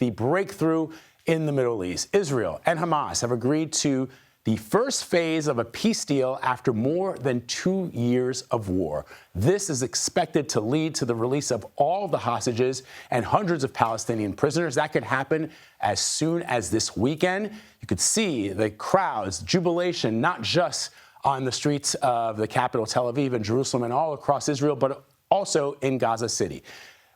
the breakthrough in the Middle East. Israel and Hamas have agreed to the first phase of a peace deal after more than 2 years of war. This is expected to lead to the release of all the hostages and hundreds of Palestinian prisoners. That could happen as soon as this weekend. You could see the crowds, jubilation, not just on the streets of the capital, Tel Aviv and Jerusalem and all across Israel, but also in Gaza City.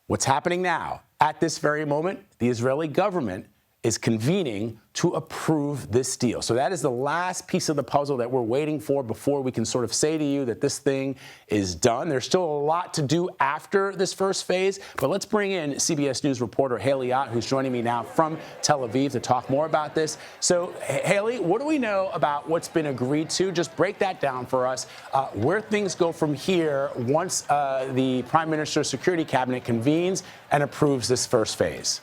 What's happening now, at this very moment, the Israeli government is convening to approve this deal. So that is the last piece of the puzzle that we're waiting for before we can sort of say to you that this thing is done. There's still a lot to do after this first phase, but let's bring in CBS News reporter Haley Ott, who's joining me now from Tel Aviv to talk more about this. So, Haley, what do we know about what's been agreed to? Just break that down for us, where things go from here once the Prime Minister's Security Cabinet convenes and approves this first phase.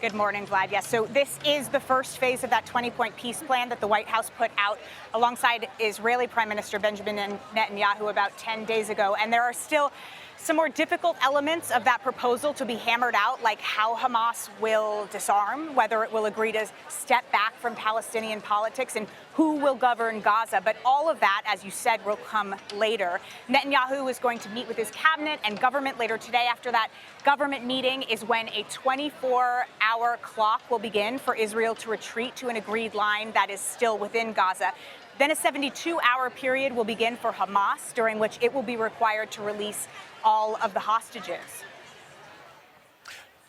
Good morning, Vlad. Yes, so this is the first phase of that 20-point peace plan that the White House put out alongside Israeli Prime Minister Benjamin Netanyahu about 10 days ago. And there are still some more difficult elements of that proposal to be hammered out, like how Hamas will disarm, whether it will agree to step back from Palestinian politics, and who will govern Gaza. But all of that, as you said, will come later. Netanyahu is going to meet with his cabinet and government later today. After that government meeting is when a 24-hour clock will begin for Israel to retreat to an agreed line that is still within Gaza. Then a 72-hour period will begin for Hamas, during which it will be required to release all of the hostages.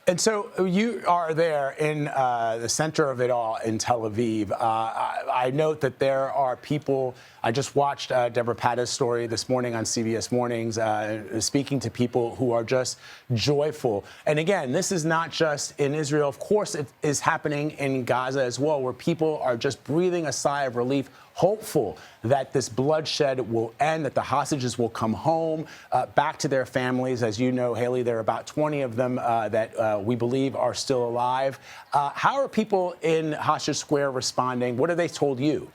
And so you are there in the center of it all in Tel Aviv. I note that there are people. I just watched Deborah Patta's story this morning on CBS Mornings, speaking to people who are just joyful. And again, this is not just in Israel. Of course, it is happening in Gaza as well, where people are just breathing a sigh of relief, hopeful that this bloodshed will end, that the hostages will come home, back to their families. As you know, Haley, there are about 20 of them that we believe are still alive. How are people in Hostage Square responding? What have they told you?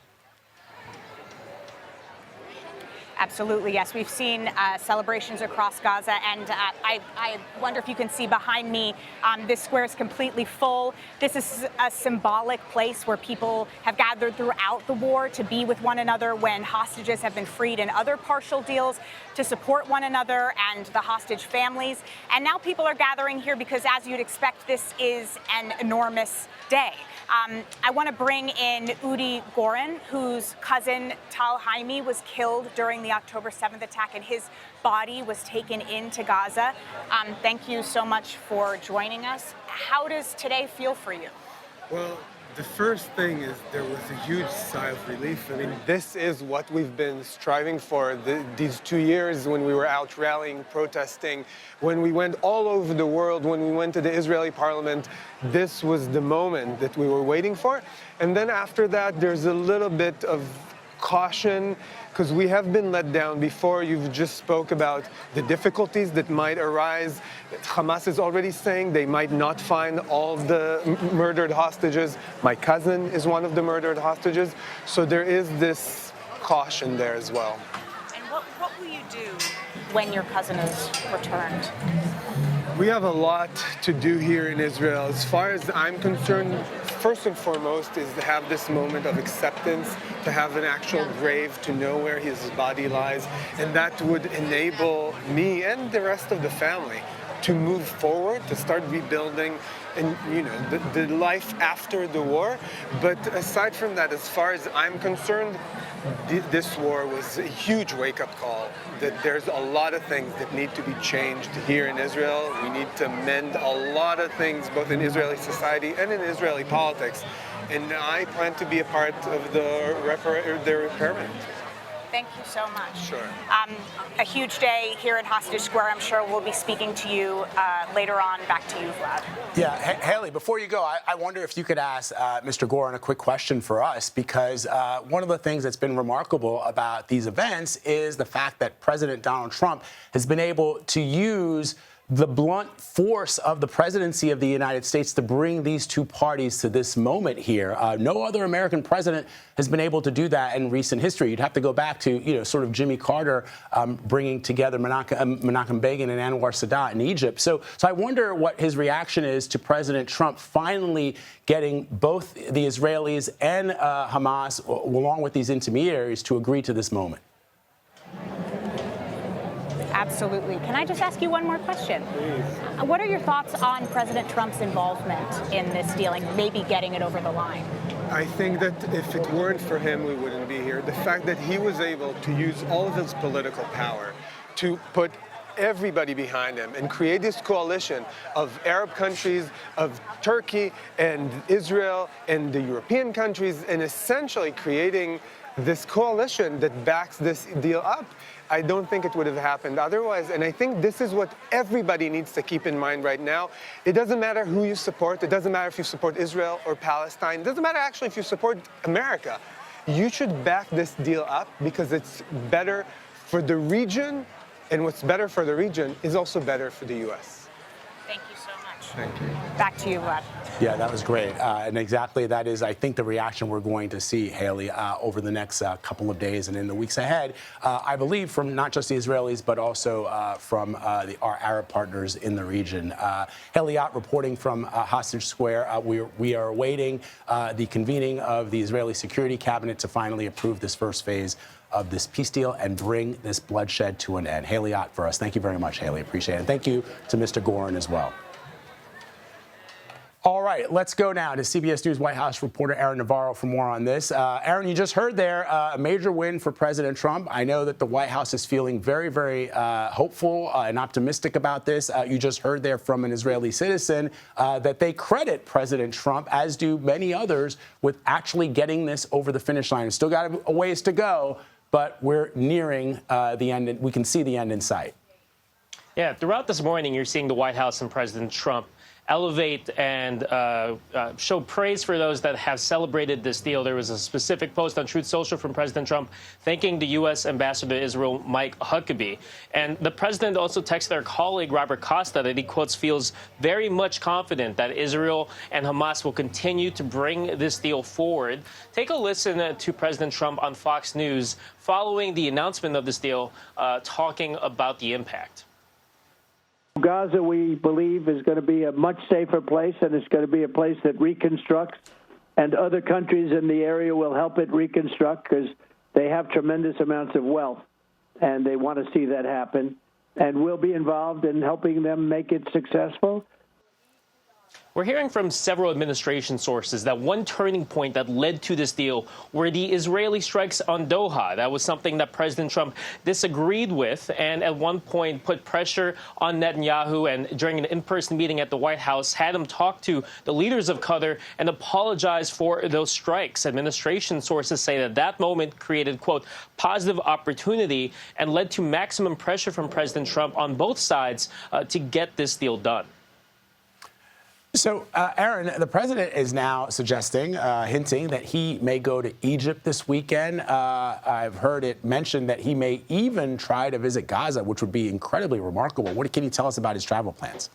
Absolutely, yes. We've seen celebrations across Gaza, and I wonder if you can see behind me, this square is completely full. This is a symbolic place where people have gathered throughout the war to be with one another when hostages have been freed and other partial deals, to support one another and the hostage families. And now people are gathering here because, as you'd expect, this is an enormous day. I want to bring in Udi Goren, whose cousin Tal Haimi was killed during the October 7th attack, and his body was taken into Gaza. Thank you so much for joining us. How does today feel for you? Well, the first thing is there was a huge sigh of relief. I mean, this is what we've been striving for these 2 years, when we were out rallying, protesting, when we went all over the world, when we went to the Israeli parliament. This was the moment that we were waiting for. And then after that, there's a little bit of caution, because we have been let down before. You've just spoke about the difficulties that might arise. Hamas is already saying they might not find all the murdered hostages. My cousin is one of the murdered hostages. So there is this caution there as well. And what will you do when your cousin is returned? We have a lot to do here in Israel. As far as I'm concerned, first and foremost is to have this moment of acceptance, to have an actual grave, to know where his body lies, and that would enable me and the rest of the family to move forward, to start rebuilding and, you know, the life after the war. But aside from that, as far as I'm concerned, this war was a huge wake-up call, that there's a lot of things that need to be changed here in Israel. We need to mend a lot of things, both in Israeli society and in Israeli politics. And I plan to be a part of the repairment. Thank you so much. Sure. A huge day here at Hostage Square. I'm sure we'll be speaking to you later on. Back to you, Vlad. Yeah, Haley, before you go, I wonder if you could ask Mr. Goren a quick question for us, because one of the things that's been remarkable about these events is the fact that President Donald Trump has been able to use the blunt force of the presidency of the United States to bring these two parties to this moment here. No other American president has been able to do that in recent history. You'd have to go back to, sort of Jimmy Carter bringing together Menachem Begin and Anwar Sadat in Egypt. So I wonder what his reaction is to President Trump finally getting both the Israelis and Hamas, along with these intermediaries, to agree to this moment. Absolutely. Can I just ask you one more question? Please. What are your thoughts on President Trump's involvement in this deal and maybe getting it over the line? I think that if it weren't for him, we wouldn't be here. The fact that he was able to use all of his political power to put everybody behind him and create this coalition of Arab countries, of Turkey and Israel and the European countries, and essentially creating this coalition that backs this deal up, I don't think it would have happened otherwise. And I think this is what everybody needs to keep in mind right now. It doesn't matter who you support. It doesn't matter if you support Israel or Palestine. It doesn't matter actually if you support America. You should back this deal up because it's better for the region. And what's better for the region is also better for the U.S. Thank you so much. Thank you. Back to you, Vlad. Yeah, that was great. And exactly that is, I think, the reaction we're going to see, Haley, over the next couple of days and in the weeks ahead, I believe, from not just the Israelis, but also from our Arab partners in the region. Haley Ott reporting from Hostage Square. We are awaiting the convening of the Israeli Security Cabinet to finally approve this first phase of this peace deal and bring this bloodshed to an end. Haley Ott for us. Thank you very much, Haley. Appreciate it. And thank you to Mr. Gorin as well. All right, let's go now to CBS News White House reporter Aaron Navarro for more on this. Aaron, you just heard there a major win for President Trump. I know that the White House is feeling very, very hopeful and optimistic about this. You just heard there from an Israeli citizen that they credit President Trump, as do many others, with actually getting this over the finish line. It's still got a ways to go, but we're nearing the end. We can see the end in sight. Yeah, throughout this morning, you're seeing the White House and President Trump elevate and show praise for those that have celebrated this deal. There was a specific post on Truth Social from President Trump thanking the U.S. Ambassador to Israel, Mike Huckabee. And the president also texted our colleague, Robert Costa, that he, quotes, feels very much confident that Israel and Hamas will continue to bring this deal forward. Take a listen to President Trump on Fox News following the announcement of this deal, talking about the impact. Gaza, we believe, is going to be a much safer place, and it's going to be a place that reconstructs, and other countries in the area will help it reconstruct because they have tremendous amounts of wealth, and they want to see that happen, and we'll be involved in helping them make it successful. We're hearing from several administration sources that one turning point that led to this deal were the Israeli strikes on Doha. That was something that President Trump disagreed with and at one point put pressure on Netanyahu, and during an in-person meeting at the White House had him talk to the leaders of Qatar and apologize for those strikes. Administration sources say that that moment created, quote, positive opportunity and led to maximum pressure from President Trump on both sides to get this deal done. So, Aaron, the president is now suggesting, hinting that he may go to Egypt this weekend. I've heard it mentioned that he may even try to visit Gaza, which would be incredibly remarkable. What can you tell us about his travel plans?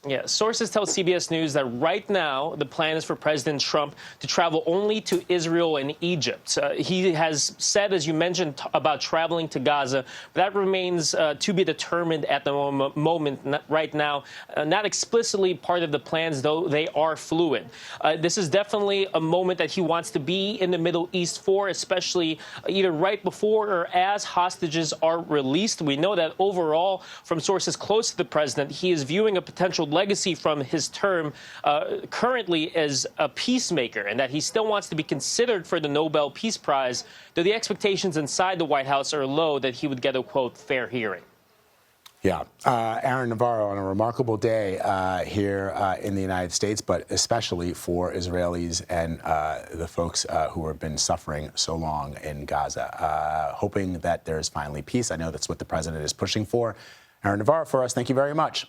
Yeah, sources tell CBS News that right now the plan is for President Trump to travel only to Israel and Egypt. He has said, as you mentioned, about traveling to Gaza. But that remains to be determined at the moment right now. Not explicitly part of the plans, though they are fluid. This is definitely a moment that he wants to be in the Middle East for, especially either right before or as hostages are released. We know that overall, from sources close to the president, he is viewing a potential legacy from his term currently as a peacemaker, and that he still wants to be considered for the Nobel Peace Prize, though the expectations inside the White House are low that he would get a, quote, fair hearing. Yeah. Aaron Navarro on a remarkable day here in the United States, but especially for Israelis and the folks who have been suffering so long in Gaza. Hoping that there's finally peace. I know that's what the president is pushing for. Aaron Navarro for us. Thank you very much.